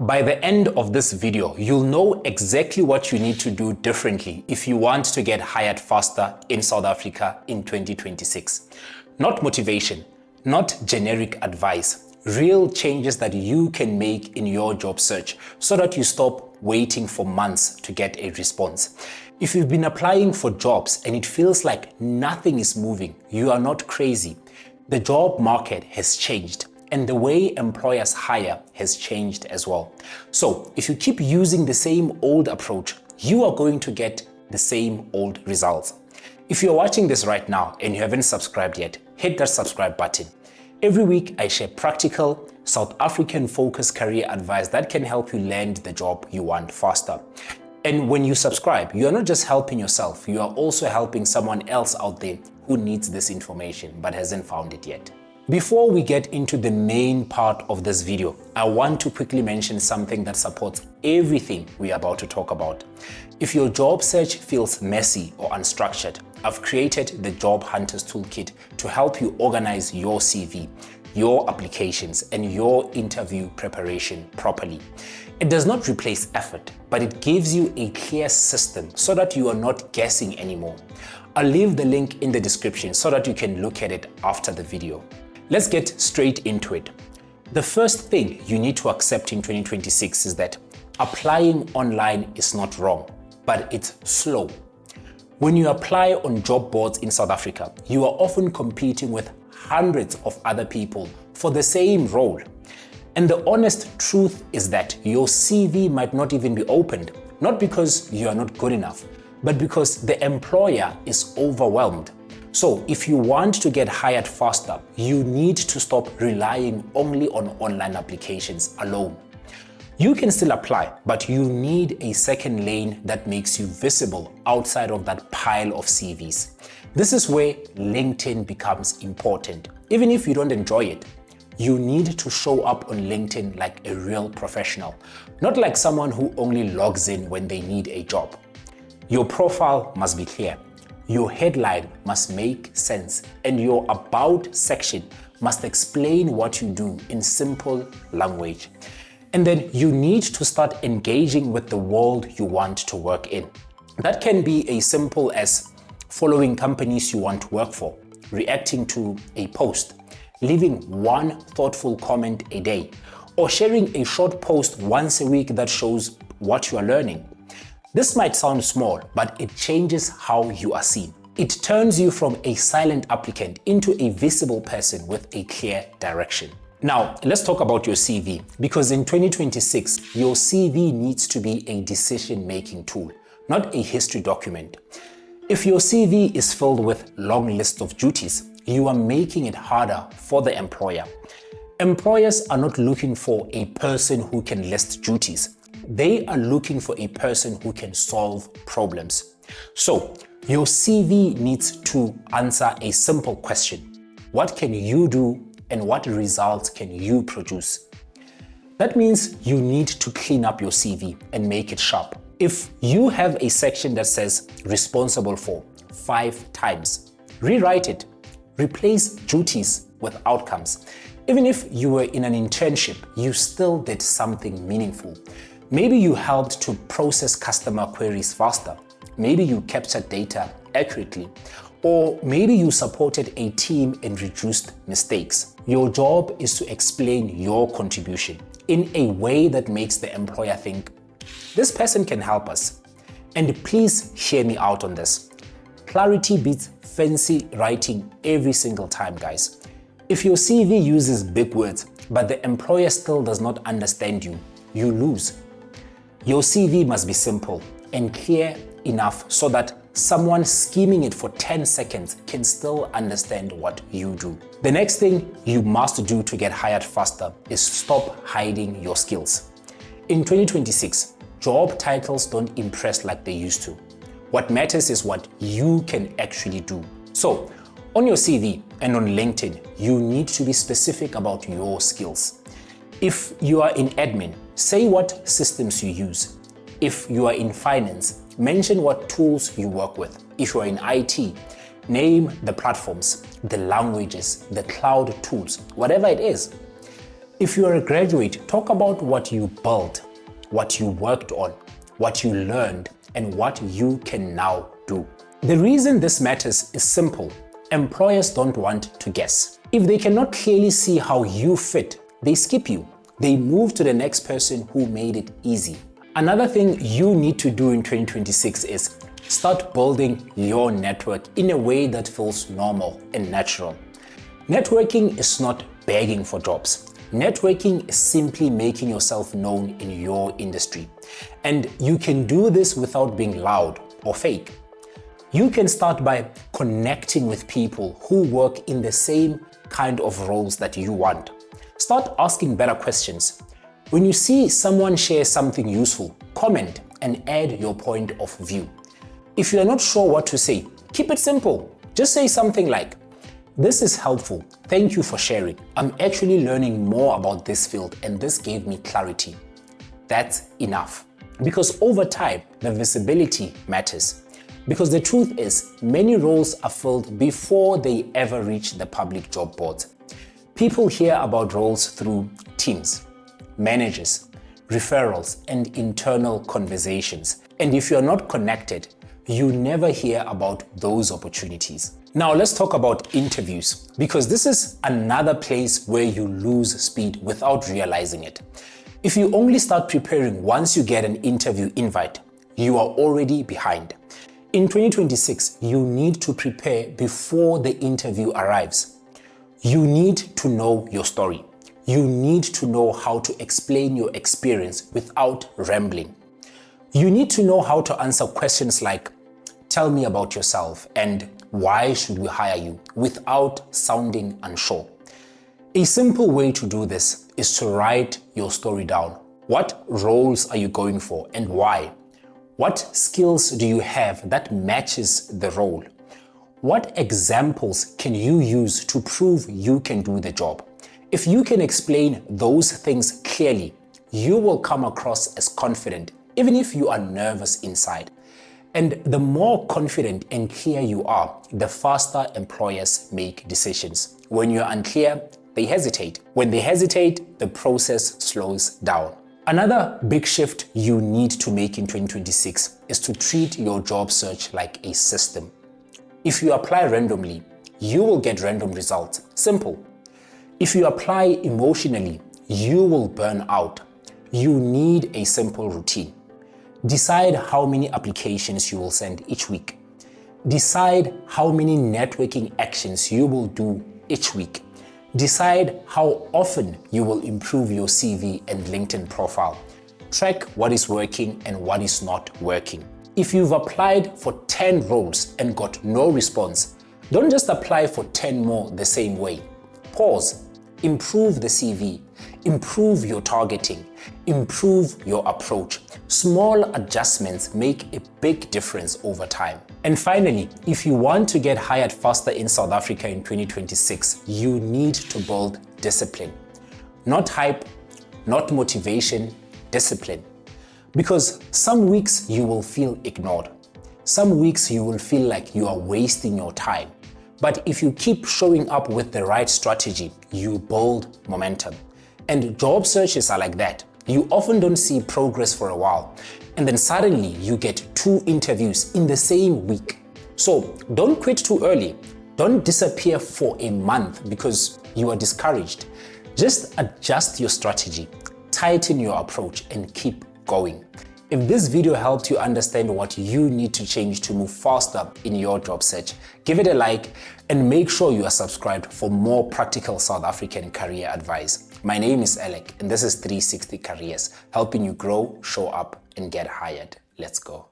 By the end of this video, you'll know exactly what you need to do differently if you want to get hired faster in South Africa in 2026. Not motivation, not generic advice, real changes that you can make in your job search so that you stop waiting for months to get a response. If you've been applying for jobs and it feels like nothing is moving, you are not crazy. The job market has changed, and the way employers hire has changed as well. So if you keep using the same old approach, you are going to get the same old results. If you're watching this right now and you haven't subscribed yet, hit that subscribe button. Every week I share practical, South African focused career advice that can help you land the job you want faster. And when you subscribe, you are not just helping yourself, you are also helping someone else out there who needs this information but hasn't found it yet. Before we get into the main part of this video, I want to quickly mention something that supports everything we are about to talk about. If your job search feels messy or unstructured, I've created the Job Hunters Toolkit to help you organize your CV, your applications, and your interview preparation properly. It does not replace effort, but it gives you a clear system so that you are not guessing anymore. I'll leave the link in the description so that you can look at it after the video. Let's get straight into it. The first thing you need to accept in 2026 is that applying online is not wrong, but it's slow. When you apply on job boards in South Africa, you are often competing with hundreds of other people for the same role. And the honest truth is that your CV might not even be opened, not because you are not good enough, but because the employer is overwhelmed. So if you want to get hired faster, you need to stop relying only on online applications alone. You can still apply, but you need a second lane that makes you visible outside of that pile of CVs. This is where LinkedIn becomes important. Even if you don't enjoy it, you need to show up on LinkedIn like a real professional, not like someone who only logs in when they need a job. Your profile must be clear. Your headline must make sense, and your about section must explain what you do in simple language. And then you need to start engaging with the world you want to work in. That can be as simple as following companies you want to work for, reacting to a post, leaving one thoughtful comment a day, or sharing a short post once a week that shows what you are learning. This might sound small, but it changes how you are seen. It turns you from a silent applicant into a visible person with a clear direction. Now, let's talk about your CV, because in 2026, your CV needs to be a decision-making tool, not a history document. If your CV is filled with long lists of duties, you are making it harder for the employer. Employers are not looking for a person who can list duties. They are looking for a person who can solve problems. So, your CV needs to answer a simple question. What can you do and what results can you produce? That means you need to clean up your CV and make it sharp. If you have a section that says responsible for 5 times, rewrite it. Replace duties with outcomes. Even if you were in an internship, you still did something meaningful. Maybe you helped to process customer queries faster. Maybe you captured data accurately. Or maybe you supported a team and reduced mistakes. Your job is to explain your contribution in a way that makes the employer think, this person can help us. And please hear me out on this. Clarity beats fancy writing every single time, guys. If your CV uses big words, but the employer still does not understand you, you lose. Your CV must be simple and clear enough so that someone scheming it for 10 seconds can still understand what you do. The next thing you must do to get hired faster is stop hiding your skills. In 2026, job titles don't impress like they used to. What matters is what you can actually do. So, on your CV and on LinkedIn, you need to be specific about your skills. If you are in admin, say what systems you use. If you are in finance, mention what tools you work with. If you are in IT, name the platforms, the languages, the cloud tools, whatever it is. If you are a graduate, talk about what you built, what you worked on, what you learned, and what you can now do. The reason this matters is simple. Employers don't want to guess. If they cannot clearly see how you fit, they skip you. They move to the next person who made it easy. Another thing you need to do in 2026 is start building your network in a way that feels normal and natural. Networking is not begging for jobs. Networking is simply making yourself known in your industry. And you can do this without being loud or fake. You can start by connecting with people who work in the same kind of roles that you want. Start asking better questions. When you see someone share something useful, comment and add your point of view. If you are not sure what to say, keep it simple. Just say something like, "This is helpful. Thank you for sharing. I'm actually learning more about this field and this gave me clarity." That's enough. Because over time, the visibility matters. Because the truth is, many roles are filled before they ever reach the public job boards. People hear about roles through teams, managers, referrals, and internal conversations. And if you're not connected, you never hear about those opportunities. Now let's talk about interviews, because this is another place where you lose speed without realizing it. If you only start preparing once you get an interview invite, you are already behind. In 2026, you need to prepare before the interview arrives. You need to know your story. You need to know how to explain your experience without rambling. You need to know how to answer questions like, "Tell me about yourself," and "Why should we hire you?" without sounding unsure. A simple way to do this is to write your story down. What roles are you going for and why? What skills do you have that matches the role? What examples can you use to prove you can do the job? If you can explain those things clearly, you will come across as confident, even if you are nervous inside. And the more confident and clear you are, the faster employers make decisions. When you're unclear, they hesitate. When they hesitate, the process slows down. Another big shift you need to make in 2026 is to treat your job search like a system. If you apply randomly, you will get random results. Simple. If you apply emotionally, you will burn out. You need a simple routine. Decide how many applications you will send each week. Decide how many networking actions you will do each week. Decide how often you will improve your CV and LinkedIn profile. Track what is working and what is not working. If you've applied for 10 roles and got no response, don't just apply for 10 more the same way. Pause. Improve the CV. Improve your targeting. Improve your approach. Small adjustments make a big difference over time. And finally, if you want to get hired faster in South Africa in 2026, you need to build discipline. Not hype, not motivation, discipline. Because some weeks you will feel ignored. Some weeks you will feel like you are wasting your time. But if you keep showing up with the right strategy, you build momentum. And job searches are like that. You often don't see progress for a while, and then suddenly you get 2 interviews in the same week. So don't quit too early. Don't disappear for a month because you are discouraged. Just adjust your strategy, tighten your approach, and keep going. If this video helped you understand what you need to change to move faster in your job search, give it a like and make sure you are subscribed for more practical South African career advice. My name is Ellek and this is 360 Careers, helping you grow, show up, and get hired. Let's go.